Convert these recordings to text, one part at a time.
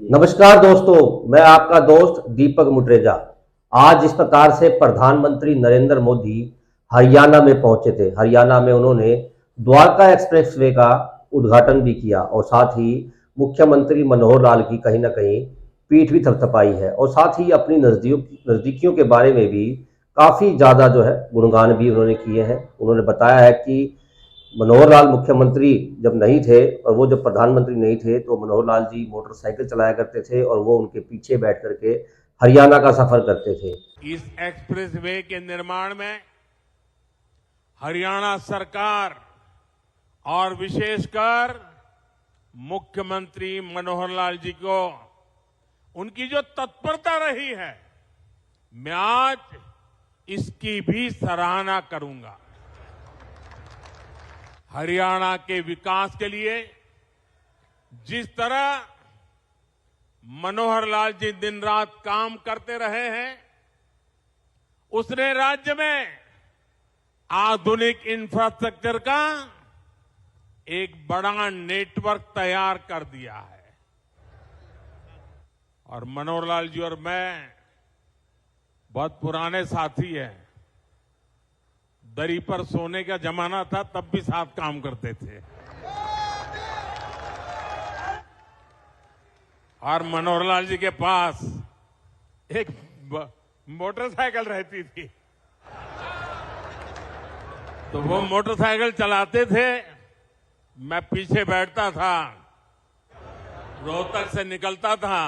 नमस्कार दोस्तों, मैं आपका दोस्त दीपक मुटरेजा। आज जिस प्रकार से प्रधानमंत्री नरेंद्र मोदी हरियाणा में पहुंचे थे, हरियाणा में उन्होंने द्वारका एक्सप्रेसवे का उद्घाटन भी किया और साथ ही मुख्यमंत्री मनोहर लाल की कहीं ना कहीं पीठ भी थपथपाई है और साथ ही अपनी नज़दीकियों के बारे में भी काफ़ी ज़्यादा जो है गुणगान भी उन्होंने किए हैं। उन्होंने बताया है कि मनोहर लाल मुख्यमंत्री जब नहीं थे और वो जब प्रधानमंत्री नहीं थे तो मनोहर लाल जी मोटरसाइकिल चलाया करते थे और वो उनके पीछे बैठ करके हरियाणा का सफर करते थे। इस एक्सप्रेसवे के निर्माण में हरियाणा सरकार और विशेषकर मुख्यमंत्री मनोहर लाल जी को उनकी जो तत्परता रही है, मैं आज इसकी भी सराहना करूंगा। हरियाणा के विकास के लिए जिस तरह मनोहर लाल जी दिन रात काम करते रहे हैं, उसने राज्य में आधुनिक इंफ्रास्ट्रक्चर का एक बड़ा नेटवर्क तैयार कर दिया है। और मनोहर लाल जी और मैं बहुत पुराने साथी हैं। दरी पर सोने का जमाना था, तब भी साथ काम करते थे। और मनोहर लाल जी के पास एक मोटरसाइकिल रहती थी, तो वो मोटरसाइकिल चलाते थे, मैं पीछे बैठता था, रोहतक से निकलता था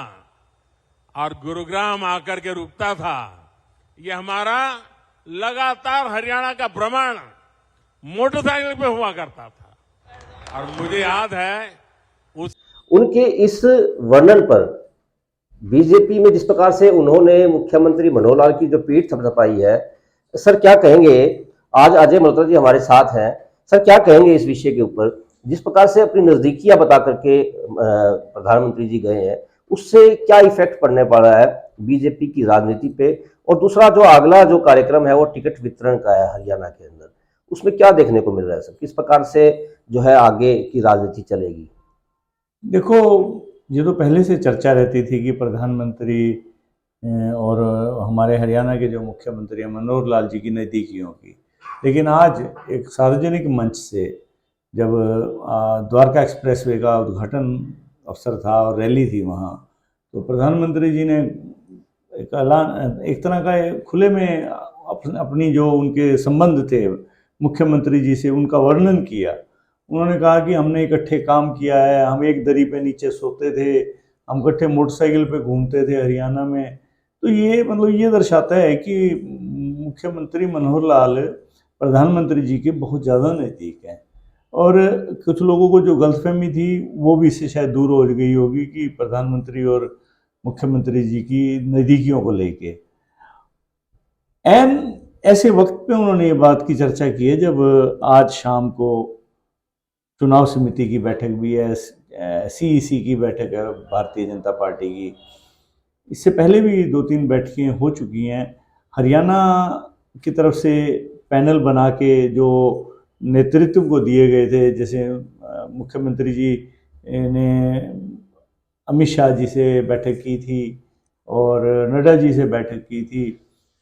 और गुरुग्राम आकर के रुकता था। ये हमारा लगातार हरियाणा का भ्रमण मोटरसाइकिल पे हुआ करता था। और मुझे याद है उनके इस वर्णन पर बीजेपी में जिस प्रकार से उन्होंने मुख्यमंत्री मनोहर लाल की जो पीठ थपथपाई है, सर क्या कहेंगे? आज अजय मल्होत्रा जी हमारे साथ हैं। सर क्या कहेंगे इस विषय के ऊपर? जिस प्रकार से अपनी नजदीकियां बता करके प्रधानमंत्री जी गए हैं, उससे क्या इफेक्ट पड़ने वाला है बीजेपी की राजनीति पे? और दूसरा जो अगला जो कार्यक्रम है वो टिकट वितरण का है हरियाणा के अंदर, उसमें क्या देखने को मिल रहा है सर? किस प्रकार से जो है आगे की राजनीति चलेगी? देखो, ये तो पहले से चर्चा रहती थी कि प्रधानमंत्री और हमारे हरियाणा के जो मुख्यमंत्री हैं मनोहर लाल जी की नज़दीकियों की, लेकिन आज एक सार्वजनिक मंच से जब द्वारका एक्सप्रेसवे का उद्घाटन अवसर था और रैली थी वहाँ, तो प्रधानमंत्री जी ने एक ऐलान, एक तरह का खुले में अपनी जो उनके संबंध थे मुख्यमंत्री जी से, उनका वर्णन किया। उन्होंने कहा कि हमने इकट्ठे काम किया है, हम एक दरी पे नीचे सोते थे, हम इकट्ठे मोटरसाइकिल पे घूमते थे हरियाणा में। तो ये मतलब ये दर्शाता है कि मुख्यमंत्री मनोहर लाल प्रधानमंत्री जी के बहुत ज़्यादा नज़दीक हैं। और कुछ लोगों को जो गलतफहमी थी वो भी इससे शायद दूर हो गई होगी कि प्रधानमंत्री और मुख्यमंत्री जी की नज़दीकियों को लेके। एन ऐसे वक्त पे उन्होंने ये बात की चर्चा की है जब आज शाम को चुनाव समिति की बैठक भी है, सीईसी की बैठक है भारतीय जनता पार्टी की। इससे पहले भी 2-3 बैठकें हो चुकी हैं। हरियाणा की तरफ से पैनल बना के जो नेतृत्व को दिए गए थे, जैसे मुख्यमंत्री जी ने अमित शाह जी से बैठक की थी और नड्डा जी से बैठक की थी,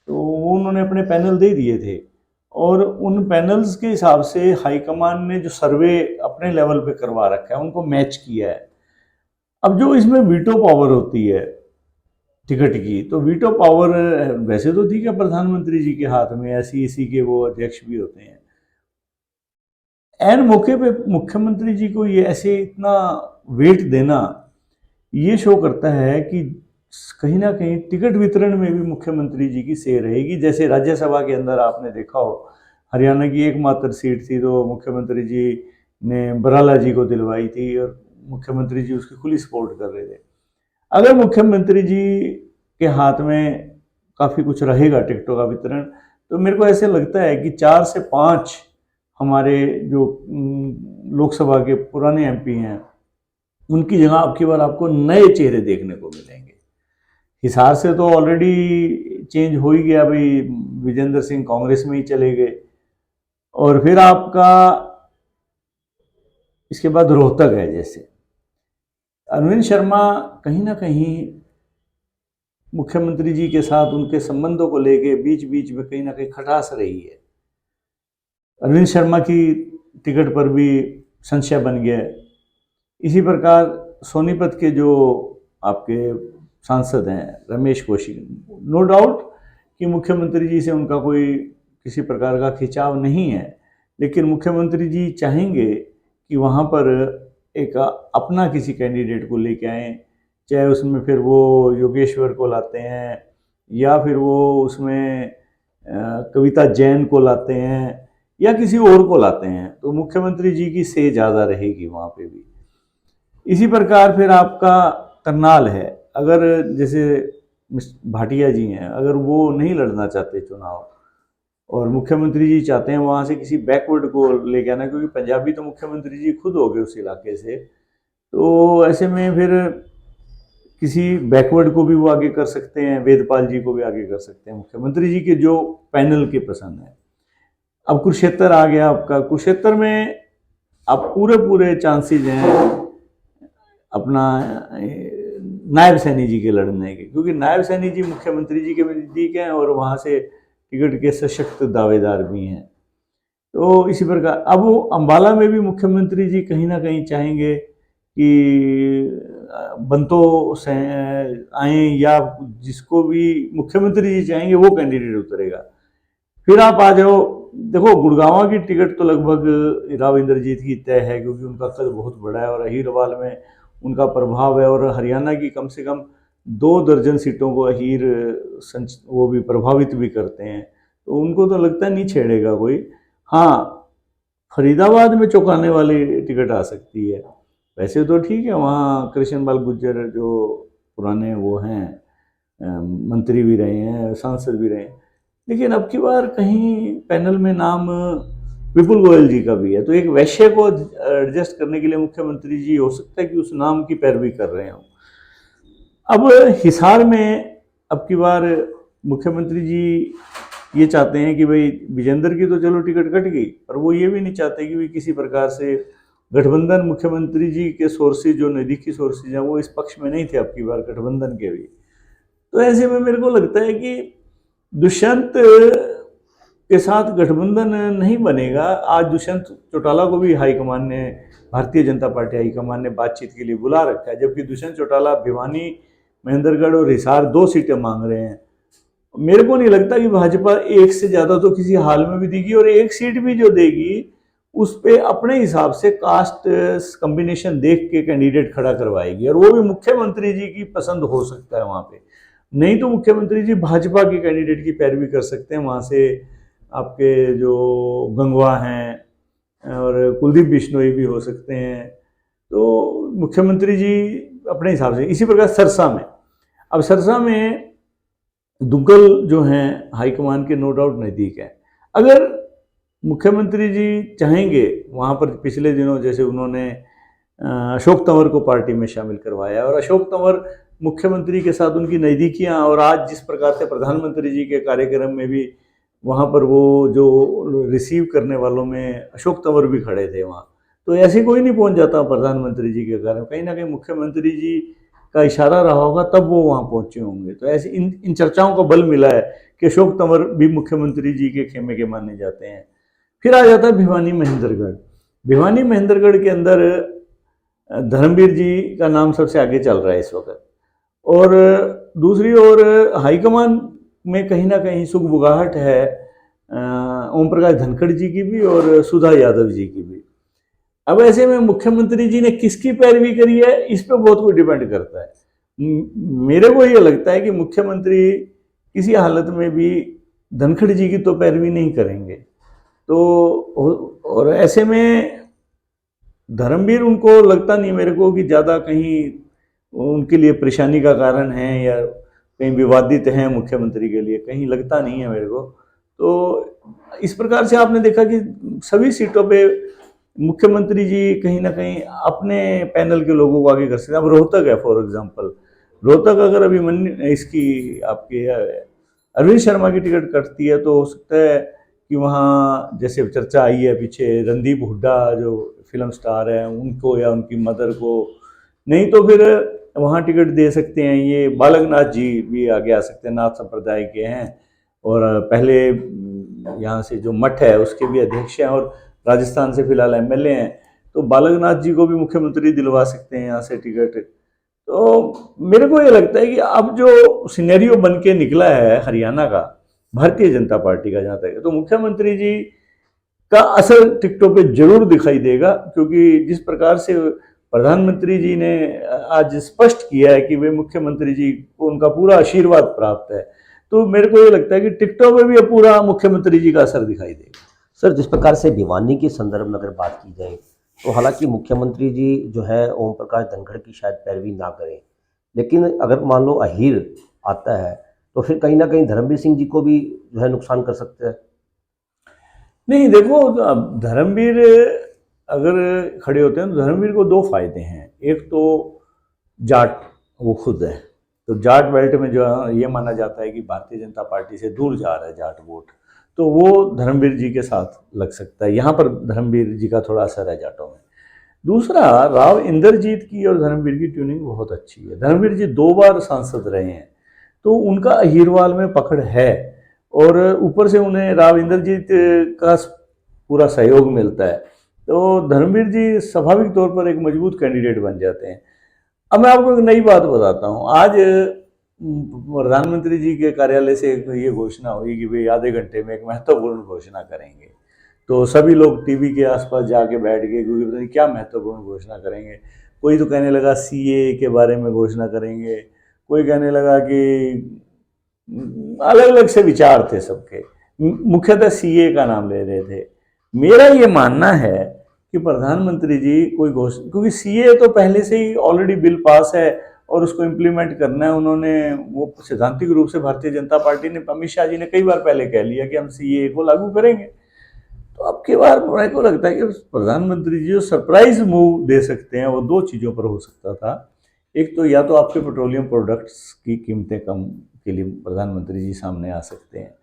तो उन्होंने अपने पैनल दे दिए थे। और उन पैनल्स के हिसाब से हाईकमान ने जो सर्वे अपने लेवल पे करवा रखा है उनको मैच किया है। अब जो इसमें वीटो पावर होती है टिकट की, तो वीटो पावर वैसे तो ठीक है प्रधानमंत्री जी के हाथ में, ऐसी इसी के वो अध्यक्ष भी होते हैं। एन मौके पे मुख्यमंत्री जी को ये ऐसे इतना वेट देना, ये शो करता है कि कहीं ना कहीं टिकट वितरण में भी मुख्यमंत्री जी की सेह रहेगी। जैसे राज्यसभा के अंदर आपने देखा हो, हरियाणा की एकमात्र सीट थी तो मुख्यमंत्री जी ने बराला जी को दिलवाई थी और मुख्यमंत्री जी उसकी खुली सपोर्ट कर रहे थे। अगर मुख्यमंत्री जी के हाथ में काफ़ी कुछ रहेगा टिकटों का वितरण, तो मेरे को ऐसे लगता है कि 4 से 5 हमारे जो लोकसभा के पुराने एमपी हैं, उनकी जगह अब की बार आपको नए चेहरे देखने को मिलेंगे। हिसार से तो ऑलरेडी चेंज हो ही गया भाई, विजेंद्र सिंह कांग्रेस में ही चले गए। और फिर आपका इसके बाद रोहतक है। जैसे अरविंद शर्मा कहीं ना कहीं मुख्यमंत्री जी के साथ उनके संबंधों को लेके बीच बीच में कहीं ना कहीं खटास रही है। अरविंद शर्मा की टिकट पर भी संशय बन गया। इसी प्रकार सोनीपत के जो आपके सांसद हैं रमेश कौशिक, नो डाउट कि मुख्यमंत्री जी से उनका कोई किसी प्रकार का खिंचाव नहीं है, लेकिन मुख्यमंत्री जी चाहेंगे कि वहाँ पर एक अपना किसी कैंडिडेट को लेके आएँ, चाहे उसमें फिर वो योगेश्वर को लाते हैं या फिर वो उसमें कविता जैन को लाते हैं या किसी और को लाते हैं, तो मुख्यमंत्री जी की से ज़्यादा रहेगी वहाँ पे भी। इसी प्रकार फिर आपका करनाल है, अगर जैसे भाटिया जी हैं, अगर वो नहीं लड़ना चाहते चुनाव और मुख्यमंत्री जी चाहते हैं वहाँ से किसी बैकवर्ड को लेके आना, क्योंकि पंजाबी तो मुख्यमंत्री जी खुद हो गए उस इलाके से, तो ऐसे में फिर किसी बैकवर्ड को भी वो आगे कर सकते हैं, वेदपाल जी को भी आगे कर सकते हैं, मुख्यमंत्री जी के जो पैनल के पसंद है। अब कुरुक्षेत्र आ गया आपका, कुरुक्षेत्र में अब पूरे चांसेज हैं अपना नायब सैनी जी के लड़ने के, क्योंकि नायब सैनी जी मुख्यमंत्री जी के नज़दीक हैं और वहाँ से टिकट के सशक्त दावेदार भी हैं। तो इसी प्रकार अब वो अम्बाला में भी मुख्यमंत्री जी कहीं ना कहीं चाहेंगे कि बंतो से आए या जिसको भी मुख्यमंत्री जी चाहेंगे वो कैंडिडेट उतरेगा। फिर आप आ जाओ, देखो गुड़गांव की टिकट तो लगभग राव इंद्रजीत की तय है, क्योंकि उनका कद बहुत बड़ा है और अहीरवाल में उनका प्रभाव है, और हरियाणा की कम से कम 2 दर्जन सीटों को अहीर वो भी प्रभावित भी करते हैं, तो उनको तो लगता नहीं छेड़ेगा कोई। हाँ, फरीदाबाद में चौंकाने वाली टिकट आ सकती है। वैसे तो ठीक है, वहाँ कृष्णपाल गुर्जर जो पुराने वो हैं मंत्री भी रहे हैं, सांसद भी रहे हैं, लेकिन अब की बार कहीं पैनल में नाम विपुल गोयल जी का भी है, तो एक वैश्य को एडजस्ट करने के लिए मुख्यमंत्री जी हो सकता है कि उस नाम की पैरवी कर रहे हो। अब हिसार में अब की बार मुख्यमंत्री जी ये चाहते हैं कि भाई विजेंद्र की तो चलो टिकट कट गई, पर वो ये भी नहीं चाहते कि किसी प्रकार से गठबंधन, मुख्यमंत्री जी के सोर्सेज जो नज़दीकी सोर्सेज हैं वो इस पक्ष में नहीं थे अब की बार गठबंधन के भी। तो ऐसे में मेरे को लगता है कि दुष्यंत के साथ गठबंधन नहीं बनेगा। आज दुष्यंत चौटाला को भी हाईकमान ने, भारतीय जनता पार्टी हाईकमान ने बातचीत के लिए बुला रखा है, जबकि दुष्यंत चौटाला भिवानी, महेंद्रगढ़ और हिसार 2 सीटें मांग रहे हैं। मेरे को नहीं लगता कि भाजपा एक से ज़्यादा तो किसी हाल में भी देगी, और एक सीट भी जो देगी उस पर अपने हिसाब से कास्ट कॉम्बिनेशन देख के कैंडिडेट खड़ा करवाएगी, और वो भी मुख्यमंत्री जी की पसंद हो सकता है वहाँ पे। नहीं तो मुख्यमंत्री जी भाजपा के कैंडिडेट की पैरवी कर सकते हैं, वहाँ से आपके जो गंगवा हैं और कुलदीप बिश्नोई भी हो सकते हैं, तो मुख्यमंत्री जी अपने हिसाब से। इसी प्रकार सरसा में, अब सरसा में दुग्गल जो हैं हाईकमान के नो डाउट नज़दीक हैं। अगर मुख्यमंत्री जी चाहेंगे वहाँ पर, पिछले दिनों जैसे उन्होंने अशोक तंवर को पार्टी में शामिल करवाया, और अशोक तंवर मुख्यमंत्री के साथ उनकी नज़दीकियाँ, और आज जिस प्रकार से प्रधानमंत्री जी के कार्यक्रम में भी वहाँ पर वो जो रिसीव करने वालों में अशोक तंवर भी खड़े थे वहाँ, तो ऐसे कोई नहीं पहुँच जाता प्रधानमंत्री जी के कारण, कहीं ना कहीं मुख्यमंत्री जी का इशारा रहा होगा तब वो वहाँ पहुँचे होंगे। तो ऐसे इन चर्चाओं को बल मिला है कि अशोक तंवर भी मुख्यमंत्री जी के खेमे के माने जाते हैं। फिर आ जाता है भिवानी महेंद्रगढ़। भिवानी महेंद्रगढ़ के अंदर धर्मवीर जी का नाम सबसे आगे चल रहा है इस वक्त, और दूसरी ओर हाईकमान में कहीं ना कहीं सुगबुगाहट है ओम प्रकाश धनखड़ जी की भी और सुधा यादव जी की भी। अब ऐसे में मुख्यमंत्री जी ने किसकी पैरवी करी है इस पर बहुत कुछ डिपेंड करता है। मेरे को ये लगता है कि मुख्यमंत्री किसी हालत में भी धनखड़ जी की तो पैरवी नहीं करेंगे, तो और ऐसे में धर्मवीर उनको लगता नहीं मेरे को कि ज़्यादा कहीं उनके लिए परेशानी का कारण है या कहीं विवादित हैं मुख्यमंत्री के लिए, कहीं लगता नहीं है मेरे को। तो इस प्रकार से आपने देखा कि सभी सीटों पे मुख्यमंत्री जी कहीं ना कहीं अपने पैनल के लोगों को आगे कर सकते हैं। अब रोहतक है फॉर एग्जांपल, रोहतक अगर अभी इसकी आपकी अरविंद शर्मा की टिकट कटती है तो हो सकता है कि वहाँ जैसे चर्चा आई है पीछे रणदीप हुड्डा जो फिल्म स्टार है उनको या उनकी मदर को नहीं तो फिर वहाँ टिकट दे सकते हैं। ये बालकनाथ जी भी आगे आ सकते हैं, नाथ संप्रदाय के हैं और पहले यहाँ से जो मठ है उसके भी अध्यक्ष हैं और राजस्थान से फिलहाल एमएलए हैं, तो बालकनाथ जी को भी मुख्यमंत्री दिलवा सकते हैं यहाँ से टिकट। तो मेरे को ये लगता है कि अब जो सिनेरियो बन के निकला है हरियाणा का भारतीय जनता पार्टी का, जहाँ तक है, तो मुख्यमंत्री जी का असर टिकटों पे जरूर दिखाई देगा, क्योंकि जिस प्रकार से प्रधानमंत्री जी ने आज स्पष्ट किया है कि वे मुख्यमंत्री जी को उनका पूरा आशीर्वाद प्राप्त है, तो मेरे को ये लगता है कि टिकटों में भी अब पूरा मुख्यमंत्री जी का असर दिखाई देगा। सर, जिस प्रकार से भिवानी के संदर्भ में अगर बात की जाए तो हालांकि मुख्यमंत्री जी जो है ओम प्रकाश धनखड़ की शायद पैरवी ना करें, लेकिन अगर मान लो अहीर आता है तो फिर कहीं ना कहीं धर्मवीर सिंह जी को भी जो है नुकसान कर सकते हैं। नहीं देखो, अब धर्मवीर अगर खड़े होते हैं तो धर्मवीर को दो फायदे हैं। एक तो जाट वो खुद है, तो जाट बेल्ट में जो ये माना जाता है कि भारतीय जनता पार्टी से दूर जा रहा है जाट वोट, तो वो धर्मवीर जी के साथ लग सकता है। यहाँ पर धर्मवीर जी का थोड़ा असर है जाटों में। दूसरा, राव इंद्रजीत की और धर्मवीर की ट्यूनिंग बहुत अच्छी है। धर्मवीर जी 2 बार सांसद रहे हैं, तो उनका अहीरवाल में पकड़ है और ऊपर से उन्हें राव इंद्रजीत का पूरा सहयोग मिलता है, तो धर्मवीर जी स्वाभाविक तौर पर एक मजबूत कैंडिडेट बन जाते हैं। अब मैं आपको एक नई बात बताता हूँ। आज प्रधानमंत्री जी के कार्यालय से ये घोषणा हुई कि भाई आधे घंटे में एक महत्वपूर्ण घोषणा करेंगे, तो सभी लोग टीवी के आसपास जाके बैठ गए, क्योंकि पता नहीं क्या महत्वपूर्ण घोषणा करेंगे। कोई तो कहने लगा सीए के बारे में घोषणा करेंगे, कोई कहने लगा कि अलग अलग से विचार थे सबके, मुख्यतः सीए का नाम ले रहे थे। मेरा ये मानना है कि प्रधानमंत्री जी कोई घोषणा, क्योंकि सीए तो पहले से ही ऑलरेडी बिल पास है और उसको इम्प्लीमेंट करना है उन्होंने, वो सैद्धांतिक रूप से भारतीय जनता पार्टी ने, अमित शाह जी ने कई बार पहले कह लिया कि हम सीए को लागू करेंगे। तो अब की बार मेरे को लगता है कि प्रधानमंत्री जी जो सरप्राइज मूव दे सकते हैं वो 2 चीज़ों पर हो सकता था। एक तो या तो आपके पेट्रोलियम प्रोडक्ट्स की कीमतें कम के लिए प्रधानमंत्री जी सामने आ सकते हैं,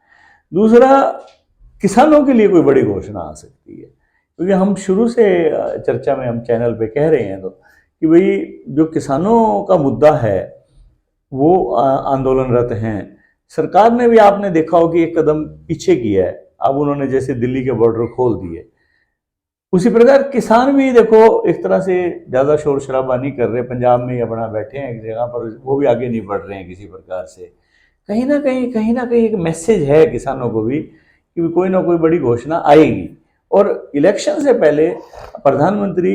दूसरा किसानों के लिए कोई बड़ी घोषणा आ सकती है। क्योंकि हम शुरू से चर्चा में हम चैनल पे कह रहे हैं तो कि भाई जो किसानों का मुद्दा है वो आंदोलनरत हैं। सरकार ने भी आपने देखा हो कि एक कदम पीछे किया है, अब उन्होंने जैसे दिल्ली के बॉर्डर खोल दिए, उसी प्रकार किसान भी देखो एक तरह से ज़्यादा शोर शराबा नहीं कर रहे, पंजाब में ही अपना बैठे हैं एक जगह पर, वो भी आगे नहीं बढ़ रहे हैं किसी प्रकार से। कहीं ना कहीं एक मैसेज है किसानों को भी कि कोई ना कोई बड़ी घोषणा आएगी, और इलेक्शन से पहले प्रधानमंत्री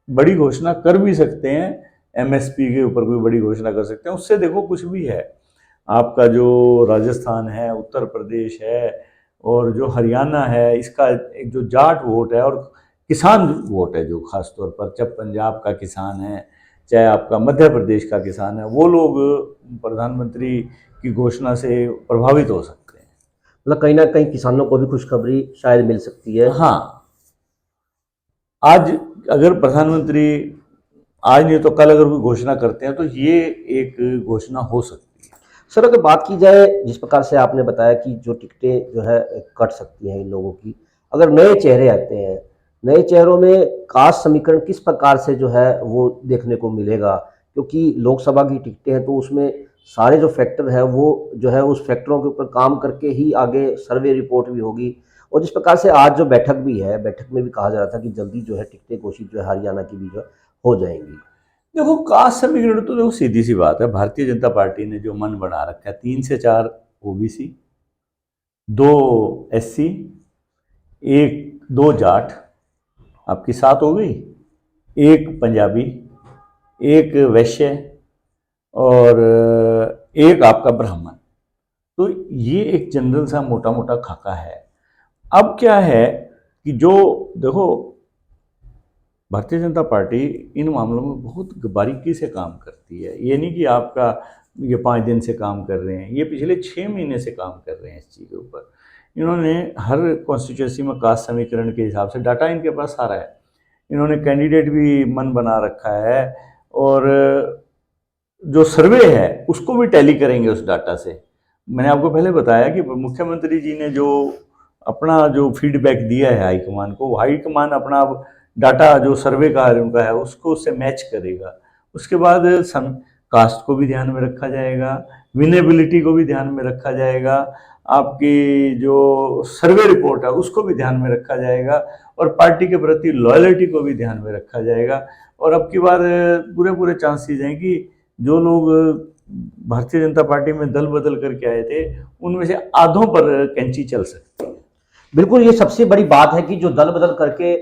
बड़ी घोषणा कर भी सकते हैं, एमएसपी के ऊपर कोई बड़ी घोषणा कर सकते हैं। उससे देखो कुछ भी है, आपका जो राजस्थान है, उत्तर प्रदेश है और जो हरियाणा है, इसका एक जो जाट वोट है और किसान वोट है, जो खास तौर पर जब पंजाब का किसान है, चाहे आपका मध्य प्रदेश का किसान है, वो लोग प्रधानमंत्री की घोषणा से प्रभावित हो सकते हैं। मतलब कहीं ना कहीं किसानों को भी खुशखबरी शायद मिल सकती है। हाँ, आज अगर प्रधानमंत्री आज नहीं तो कल अगर कोई घोषणा करते हैं तो ये एक घोषणा हो सकती है। सर, अगर बात की जाए जिस प्रकार से आपने बताया कि जो टिकटें जो है कट सकती हैं इन लोगों की, अगर नए चेहरे आते हैं, नए चेहरों में कास्ट समीकरण किस प्रकार से जो है वो देखने को मिलेगा? क्योंकि लोकसभा की टिकटें हैं तो उसमें सारे जो फैक्टर है वो जो है उस फैक्टरों के ऊपर काम करके ही आगे सर्वे रिपोर्ट भी होगी। और जिस प्रकार से आज जो बैठक भी है, बैठक में भी कहा जा रहा था कि जल्दी जो है टिकटें घोषित जो है हरियाणा की भी जो हो जाएंगी। देखो, कास्ट समीकरण तो देखो सीधी सी बात है, भारतीय जनता पार्टी ने जो मन बना रखा है 3 से 4 ओबीसी, 2 एससी, 2 जाट, आपकी 7 हो गई, 1 पंजाबी, 1 वैश्य और 1 आपका ब्राह्मण। तो ये एक जनरल सा मोटा मोटा खाका है। अब क्या है कि जो देखो भारतीय जनता पार्टी इन मामलों में बहुत बारीकी से काम करती है। ये नहीं कि आपका ये 5 दिन से काम कर रहे हैं, ये पिछले 6 महीने से काम कर रहे हैं इस चीज़ के ऊपर। इन्होंने हर कॉन्स्टिट्यूंसी में कास्ट समीकरण के हिसाब से डाटा इनके पास सारा है, इन्होंने कैंडिडेट भी मन बना रखा है और जो सर्वे है उसको भी टैली करेंगे उस डाटा से। मैंने आपको पहले बताया कि मुख्यमंत्री जी ने जो अपना जो फीडबैक दिया है हाईकमान को, हाईकमान अपना डाटा जो सर्वे का उनका है उसको उससे मैच करेगा उसके बाद कास्ट को भी ध्यान में रखा जाएगा, विनेबिलिटी को भी ध्यान में रखा जाएगा, आपकी जो सर्वे रिपोर्ट है उसको भी ध्यान में रखा जाएगा, और पार्टी के प्रति लॉयल्टी को भी ध्यान में रखा जाएगा। और अब की बार पूरे चांसेस हैं कि जो लोग भारतीय जनता पार्टी में दल बदल करके आए थे उनमें से आधों पर कैंची चल सकती है। बिल्कुल, ये सबसे बड़ी बात है कि जो दल बदल करके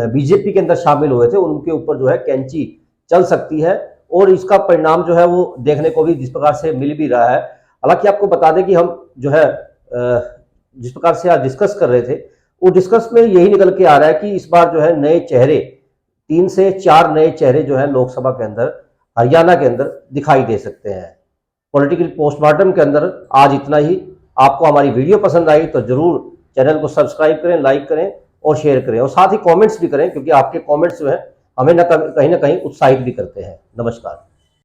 बीजेपी के अंदर शामिल हुए थे उनके ऊपर जो है कैंची चल सकती है, और इसका परिणाम जो है वो देखने को भी जिस प्रकार से मिल भी रहा है। हालांकि आपको बता दें कि हम जो है जिस प्रकार से आज डिस्कस कर रहे थे वो डिस्कस में यही निकल के आ रहा है कि इस बार जो है नए चेहरे 3 से 4 नए चेहरे जो है लोकसभा के अंदर हरियाणा के अंदर दिखाई दे सकते हैं। पॉलिटिकल पोस्टमार्टम के अंदर आज इतना ही। आपको हमारी वीडियो पसंद आई तो जरूर चैनल को सब्सक्राइब करें, लाइक करें और शेयर करें, और साथ ही कमेंट्स भी करें, क्योंकि आपके कमेंट्स जो है हमें कहीं ना कहीं उत्साहित भी करते हैं। नमस्कार।